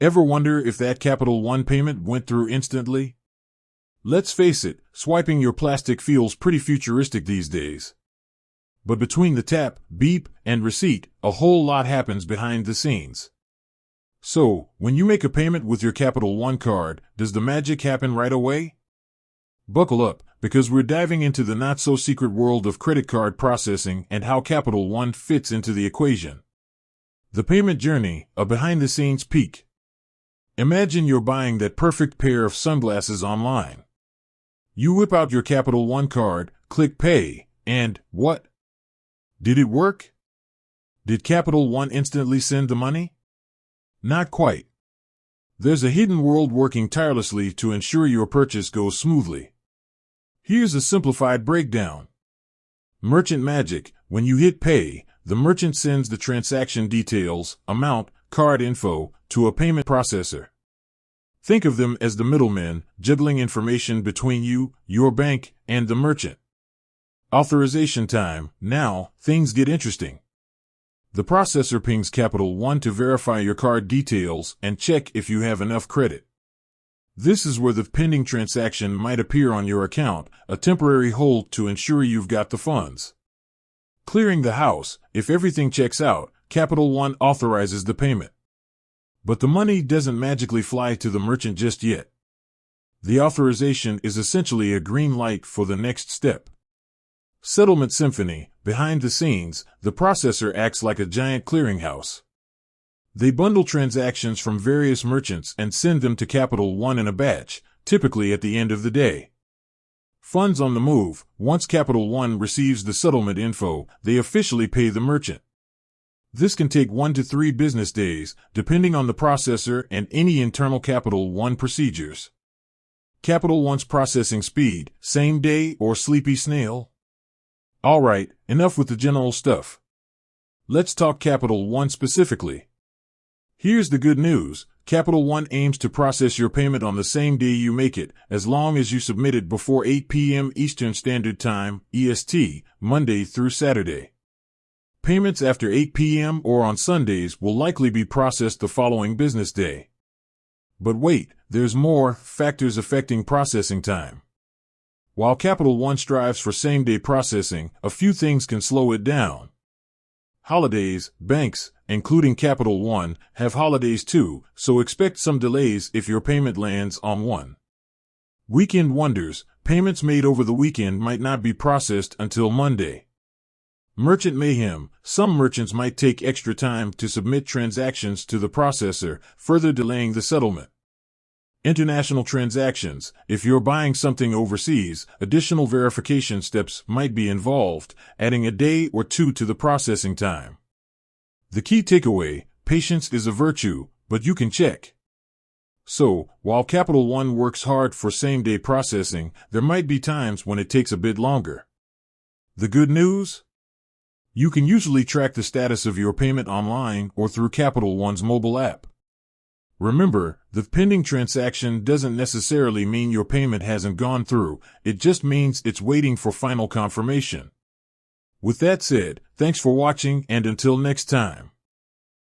Ever wonder if that Capital One payment went through instantly? Let's face it, swiping your plastic feels pretty futuristic these days. But between the tap, beep, and receipt, a whole lot happens behind the scenes. So, when you make a payment with your Capital One card, does the magic happen right away? Buckle up, because we're diving into the not-so-secret world of credit card processing and how Capital One fits into the equation. The payment journey, a behind-the-scenes peek. Imagine you're buying that perfect pair of sunglasses online. You whip out your Capital One card, click pay, and what? Did it work? Did Capital One instantly send the money? Not quite. There's a hidden world working tirelessly to ensure your purchase goes smoothly. Here's a simplified breakdown. Merchant magic: when you hit pay, the merchant sends the transaction details, amount, card info, to a payment processor. Think of them as the middlemen, juggling information between you, your bank, and the merchant. Authorization time: now, things get interesting. The processor pings Capital One to verify your card details and check if you have enough credit. This is where the pending transaction might appear on your account, a temporary hold to ensure you've got the funds. Clearing the house: if everything checks out, Capital One authorizes the payment. But the money doesn't magically fly to the merchant just yet. The authorization is essentially a green light for the next step. Settlement symphony: behind the scenes, the processor acts like a giant clearinghouse. They bundle transactions from various merchants and send them to Capital One in a batch, typically at the end of the day. Funds on the move: once Capital One receives the settlement info, they officially pay the merchant. This can take 1 to 3 business days, depending on the processor and any internal Capital One procedures. Capital One's processing speed: same day or sleepy snail? Alright, enough with the general stuff. Let's talk Capital One specifically. Here's the good news: Capital One aims to process your payment on the same day you make it, as long as you submit it before 8 p.m. Eastern Standard Time, EST, Monday through Saturday. Payments after 8 p.m. or on Sundays will likely be processed the following business day. But wait, there's more factors affecting processing time. While Capital One strives for same-day processing, a few things can slow it down. Holidays: banks, including Capital One, have holidays too, so expect some delays if your payment lands on one. Weekend wonders: payments made over the weekend might not be processed until Monday. Merchant mayhem: some merchants might take extra time to submit transactions to the processor, further delaying the settlement. International transactions: if you're buying something overseas, additional verification steps might be involved, adding a day or two to the processing time. The key takeaway: patience is a virtue, but you can check. So, while Capital One works hard for same-day processing, there might be times when it takes a bit longer. The good news? You can usually track the status of your payment online or through Capital One's mobile app. Remember, the pending transaction doesn't necessarily mean your payment hasn't gone through, it just means it's waiting for final confirmation. With that said, thanks for watching, and until next time.